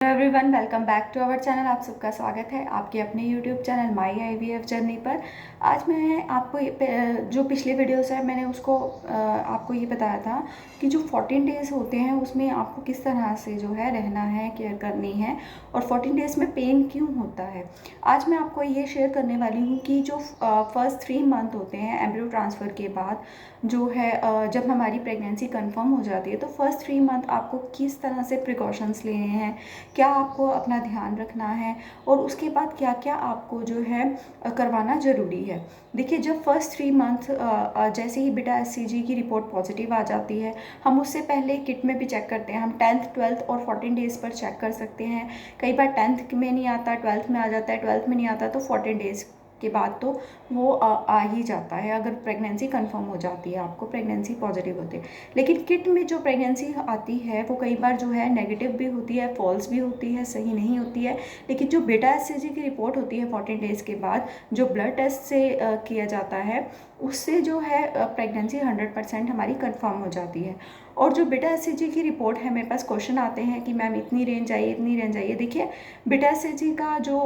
Everyone, welcome back to our channel. आप सबका स्वागत है आपके अपने YouTube channel my IVF journey पर। आज मैं आपको जो पिछले वीडियोस है मैंने उसको आपको ये बताया था कि जो 14 डेज़ होते हैं उसमें आपको किस तरह से जो है रहना है, केयर करनी है और 14 डेज़ में पेन क्यों होता है। आज मैं आपको ये शेयर करने वाली हूँ कि जो फर्स्ट 3 मंथ होते हैं एम्ब्रियो ट्रांसफ़र के बाद जो है जब हमारी प्रेगनेंसी कंफर्म हो जाती है तो फर्स्ट 3 मंथ आपको किस तरह से प्रिकॉशंस लेने हैं, क्या आपको अपना ध्यान रखना है और उसके बाद क्या क्या आपको जो है करवाना ज़रूरी है। देखिए, जब फर्स्ट 3 मंथ जैसे ही बेटा एससीजी की रिपोर्ट पॉजिटिव आ जाती है, हम उससे पहले किट में भी चेक करते हैं। हम 10th 12th और 14 डेज़ पर चेक कर सकते हैं। कई बार 10th में नहीं आता, 12th में आ जाता है, 12th में नहीं आता तो 14 डेज़ के बाद तो वो आ ही जाता है अगर प्रेगनेंसी कंफर्म हो जाती है, आपको प्रेगनेंसी पॉजिटिव होती है। लेकिन किट में जो प्रेगनेंसी आती है वो कई बार जो है नेगेटिव भी होती है, फॉल्स भी होती है, सही नहीं होती है। लेकिन जो बेटा एससीजी की रिपोर्ट होती है 14 डेज़ के बाद, जो ब्लड टेस्ट से किया जाता है, उससे जो है प्रेगनेंसी 100% हमारी कंफर्म हो जाती है। और जो बेटा एससीजी की रिपोर्ट है, मेरे पास क्वेश्चन आते हैं कि मैम इतनी रेंज आई, इतनी रेंज आई है। देखिए, बेटा एससीजी का जो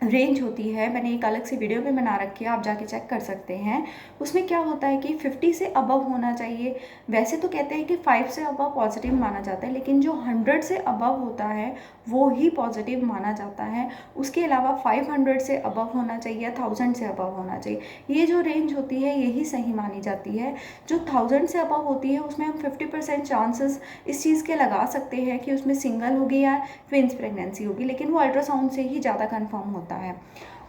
रेंज होती है, मैंने एक अलग से वीडियो भी बना रखी है, आप जाके चेक कर सकते हैं। उसमें क्या होता है कि 50 से अबव होना चाहिए। वैसे तो कहते हैं कि 5 से अबव पॉजिटिव माना जाता है, लेकिन जो 100 से अबव होता है वो ही पॉजिटिव माना जाता है। उसके अलावा 500 से अबव होना चाहिए, 1000 से अबव होना चाहिए। ये जो रेंज होती है यही सही मानी जाती है। जो 1000 से अबव होती है उसमें हम 50% चांसेस इस चीज़ के लगा सकते हैं कि उसमें सिंगल होगी या ट्विंस प्रेगनेंसी होगी, लेकिन वो अल्ट्रासाउंड से ही ज़्यादा कंफर्म होता है।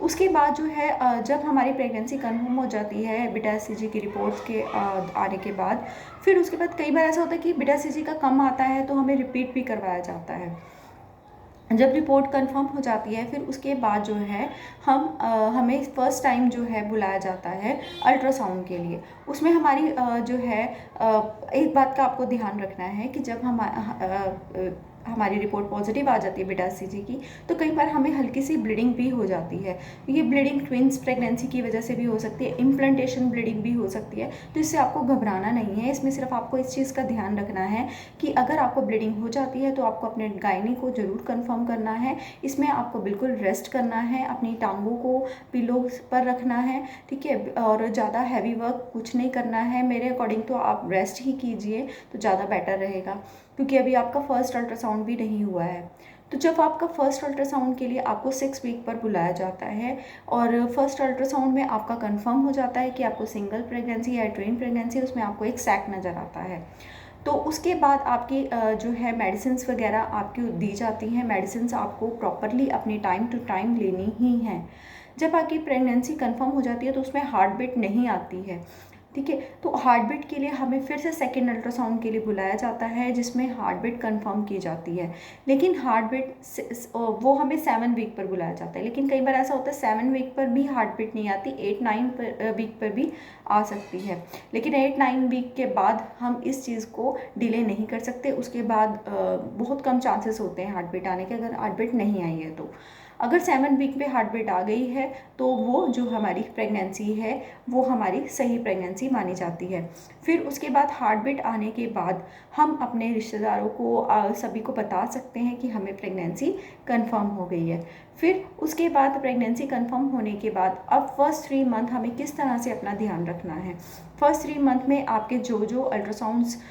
उसके बाद जो है जब हमारी प्रेगनेंसी कंफर्म हो जाती है बेटा एससीजी की रिपोर्ट्स के आने के बाद, फिर उसके बाद कई बार ऐसा होता है कि बेटा एससीजी का कम आता है तो हमें रिपीट भी करवाया जाता है। जब रिपोर्ट कंफर्म हो जाती है फिर उसके बाद जो है हमें फर्स्ट टाइम जो है बुलाया जाता है अल्ट्रासाउंड के लिए। उसमें हमारी जो है एक बात का आपको ध्यान रखना है कि जब हमारी रिपोर्ट पॉजिटिव आ जाती है बेटा एससीजी की, तो कई बार हमें हल्की सी ब्लीडिंग भी हो जाती है। ये ब्लीडिंग ट्विंस प्रेगनेंसी की वजह से भी हो सकती है, इम्प्लांटेशन ब्लीडिंग भी हो सकती है। तो इससे आपको घबराना नहीं है, इसमें सिर्फ आपको इस चीज़ का ध्यान रखना है कि अगर आपको ब्लीडिंग हो जाती है तो आपको अपने गायनी को ज़रूर कंफर्म करना है। इसमें आपको बिल्कुल रेस्ट करना है, अपनी टांगों को पिलो पर रखना है, ठीक है, और ज़्यादा हैवी वर्क कुछ नहीं करना है। मेरे अकॉर्डिंग तो आप रेस्ट ही कीजिए तो ज़्यादा बेटर रहेगा, क्योंकि अभी आपका फर्स्ट अल्ट्रासाउंड भी नहीं हुआ है। तो जब आपका फर्स्ट अल्ट्रासाउंड के लिए आपको 6 वीक पर बुलाया जाता है और फर्स्ट अल्ट्रासाउंड में आपका कंफर्म हो जाता है कि आपको सिंगल प्रेगनेंसी या ट्विन प्रेगनेंसी, उसमें आपको एक सैक नज़र आता है। तो उसके बाद आपकी जो है मेडिसिन्स वगैरह आपकी दी जाती हैं। मेडिसिन्स आपको प्रॉपरली अपनी टाइम टू टाइम लेनी ही हैं। जब आपकी प्रेगनेंसी कंफर्म हो जाती है तो उसमें हार्ट बीट नहीं आती है, ठीक है। तो हार्ट बीट के लिए हमें फिर से सेकेंड अल्ट्रासाउंड के लिए बुलाया जाता है, जिसमें हार्ट बीट कंफर्म की जाती है। लेकिन हार्ट बीट वो हमें 7 वीक पर बुलाया जाता है, लेकिन कई बार ऐसा होता है 7 वीक पर भी हार्ट बीट नहीं आती, 8-9 वीक पर भी आ सकती है। लेकिन 8-9 वीक के बाद हम इस चीज़ को डिले नहीं कर सकते। उसके बाद बहुत कम चांसेस होते हैं हार्ट बीट आने के, अगर हार्ट बीट नहीं आई है तो। अगर 7 वीक पे हार्ट बीट आ गई है तो वो जो हमारी प्रेगनेंसी है वो हमारी सही प्रेगनेंसी मानी जाती है। फिर उसके बाद हार्ट बीट आने के बाद हम अपने रिश्तेदारों को सभी को बता सकते हैं कि हमें प्रेगनेंसी कंफर्म हो गई है। फिर उसके बाद प्रेगनेंसी कंफर्म होने के बाद अब फर्स्ट 3 मंथ हमें किस तरह से अपना ध्यान रखना है। फर्स्ट 3 मंथ में आपके जो जो अल्ट्रासाउंड्स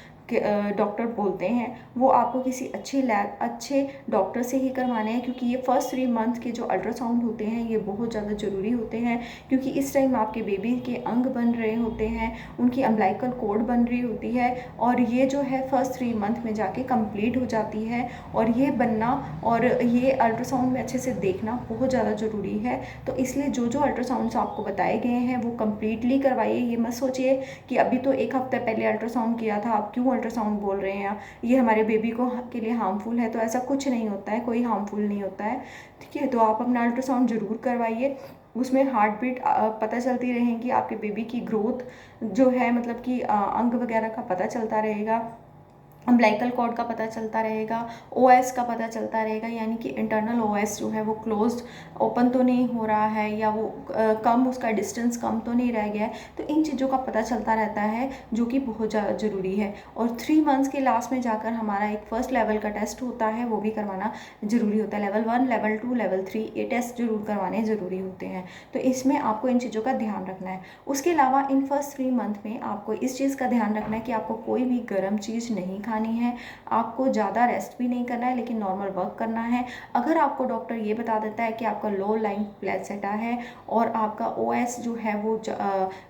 डॉक्टर बोलते हैं वो आपको किसी अच्छी लैब, अच्छे डॉक्टर से ही करवाने हैं, क्योंकि ये फर्स्ट 3 मंथ के जो अल्ट्रासाउंड होते हैं ये बहुत ज़्यादा ज़रूरी होते हैं, क्योंकि इस टाइम आपके बेबी के अंग बन रहे होते हैं, उनकी अम्बिलिकल कॉर्ड बन रही होती है, और ये जो है फर्स्ट 3 मंथ में जाके कंप्लीट हो जाती है। और ये बनना और ये अल्ट्रासाउंड में अच्छे से देखना बहुत ज़्यादा ज़रूरी है। तो इसलिए जो जो अल्ट्रासाउंड्स आपको बताए गए हैं वो कम्प्लीटली करवाइए। ये मत सोचिए कि अभी तो एक हफ्ते पहले अल्ट्रासाउंड किया था, आप क्यों अल्ट्रासाउंड बोल रहे हैं, ये हमारे बेबी को के लिए हार्मफुल है। तो ऐसा कुछ नहीं होता है, कोई हार्मफुल नहीं होता है, ठीक है। तो आप अपना अल्ट्रासाउंड ज़रूर करवाइए, उसमें हार्ट बीट पता चलती रहेगी, आपके बेबी की ग्रोथ जो है मतलब कि अंग वगैरह का पता चलता रहेगा। अम्बिलिकल कॉर्ड का पता चलता रहेगा, ओएस का पता चलता रहेगा, यानी कि इंटरनल ओएस जो है वो क्लोज्ड ओपन तो नहीं हो रहा है, या वो कम, उसका डिस्टेंस कम तो नहीं रह गया है। तो इन चीज़ों का पता चलता रहता है, जो कि बहुत ज़्यादा ज़रूरी है। और 3 मंथ्स के लास्ट में जाकर हमारा एक फर्स्ट लेवल का टेस्ट होता है, वो भी करवाना ज़रूरी होता है। लेवल 1, लेवल 2, लेवल 3 ये टेस्ट जरूर करवाने ज़रूरी होते हैं। तो इसमें आपको इन चीज़ों का ध्यान रखना है। उसके अलावा इन फर्स्ट 3 मंथ में आपको इस चीज़ का ध्यान रखना है कि आपको कोई भी गर्म चीज़ नहीं खानी है, आपको ज़्यादा रेस्ट भी नहीं करना है, लेकिन नॉर्मल वर्क करना है। अगर आपको डॉक्टर ये बता देता है कि आपका लो लाइंग प्लेसेंटा है और आपका ओएस जो है वो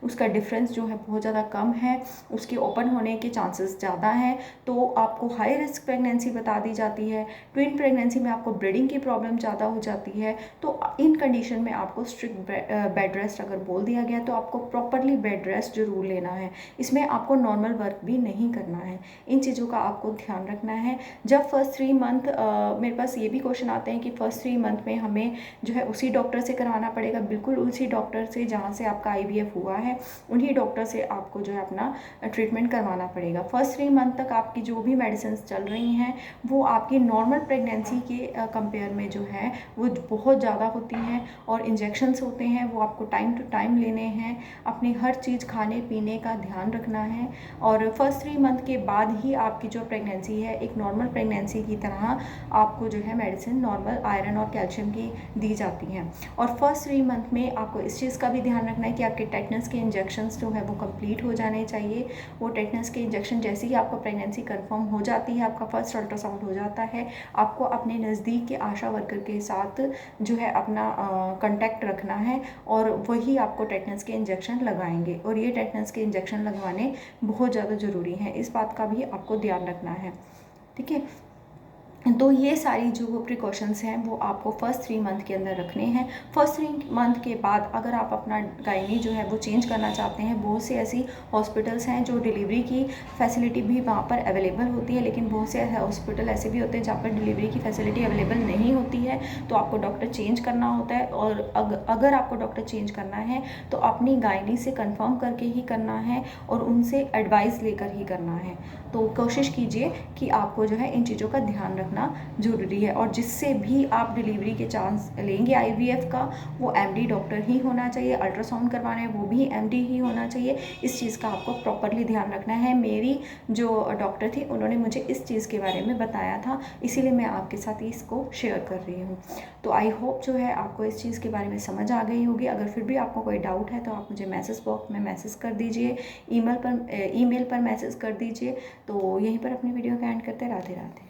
उसका डिफरेंस जो है बहुत ज़्यादा कम है, उसके ओपन होने के चांसेस ज़्यादा हैं, तो आपको हाई रिस्क प्रेगनेंसी बता दी जाती है। ट्विन प्रेगनेंसी में आपको ब्रीडिंग की प्रॉब्लम ज़्यादा हो जाती है। तो इन कंडीशन में आपको स्ट्रिक्ट बेड रेस्ट अगर बोल दिया गया तो आपको प्रॉपरली बेड रेस्ट जरूर लेना है। इसमें आपको नॉर्मल वर्क भी नहीं करना है। इन चीज़ों का आपको ध्यान रखना है। जब फर्स्ट 3 मंथ मेरे पास ये भी क्वेश्चन आते हैं कि फर्स्ट 3 मंथ में हमें जो है उसी डॉक्टर से करवाना पड़ेगा। बिल्कुल उसी डॉक्टर से जहाँ से आपका IVF हुआ है, उन्हीं डॉक्टर से आपको जो है अपना ट्रीटमेंट करवाना पड़ेगा। फर्स्ट 3 मंथ तक आपकी जो भी मेडिसिन चल रही हैं वो आपकी नॉर्मल प्रेगनेंसी के कंपेयर में जो है वो बहुत ज़्यादा होती हैं, और इंजेक्शन्स होते हैं वो आपको टाइम टू टाइम लेने हैं। अपनी हर चीज़ खाने पीने का ध्यान रखना है, और फर्स्ट 3 मंथ के बाद ही आपकी जो प्रेगनेंसी है एक नॉर्मल प्रेगनेंसी की तरह आपको जो है मेडिसिन नॉर्मल आयरन और कैल्शियम की दी जाती हैं। और फर्स्ट 3 मंथ में आपको इस चीज़ का भी ध्यान रखना है कि आपके टेटनस के इंजेक्शन्स जो है वो कंप्लीट हो जाने चाहिए। वो टेटनस के इंजेक्शन जैसे ही आपको प्रेगनेंसी कंफर्म हो जाती है, आपका फर्स्ट अल्ट्रासाउंड हो जाता है, आपको अपने नज़दीक के आशा वर्कर के साथ जो है अपना कांटेक्ट रखना है, और वही आपको टेटनस के इंजेक्शन लगाएंगे। और ये टेटनस के इंजेक्शन लगवाने बहुत ज़्यादा ज़रूरी हैं, इस बात का भी आपको ध्यान रखना है। ठीक है, तो ये सारी जो प्रिकॉशंस हैं वो आपको फर्स्ट 3 मंथ के अंदर रखने हैं। फर्स्ट 3 मंथ के बाद अगर आप अपना गायनी जो है वो चेंज करना चाहते हैं, बहुत से ऐसी हॉस्पिटल्स हैं जो डिलीवरी की फैसिलिटी भी वहाँ पर अवेलेबल होती है, लेकिन बहुत से हॉस्पिटल ऐसे भी होते हैं जहाँ पर डिलीवरी की फैसिलिटी अवेलेबल नहीं होती है, तो आपको डॉक्टर चेंज करना होता है। और अगर आपको डॉक्टर चेंज करना है तो अपनी गायनी से कन्फर्म करके ही करना है, और उनसे एडवाइस लेकर ही करना है। तो कोशिश कीजिए कि आपको जो है इन चीज़ों का ध्यान रखना ज़रूरी है। और जिससे भी आप डिलीवरी के चांस लेंगे IVF का, वो MD डॉक्टर ही होना चाहिए। अल्ट्रासाउंड करवाना वो भी MD ही होना चाहिए। इस चीज़ का आपको प्रॉपरली ध्यान रखना है। मेरी जो डॉक्टर थी उन्होंने मुझे इस चीज़ के बारे में बताया था, इसीलिए मैं आपके साथ इसको शेयर कर रही हूँ। तो आई होप जो है आपको इस चीज़ के बारे में समझ आ गई होगी। अगर फिर भी आपको कोई डाउट है तो आप मुझे मैसेज बॉक्स में मैसेज कर दीजिए, ईमेल पर मैसेज कर दीजिए। तो यहीं पर अपनी वीडियो का एंड करते, राधे राधे।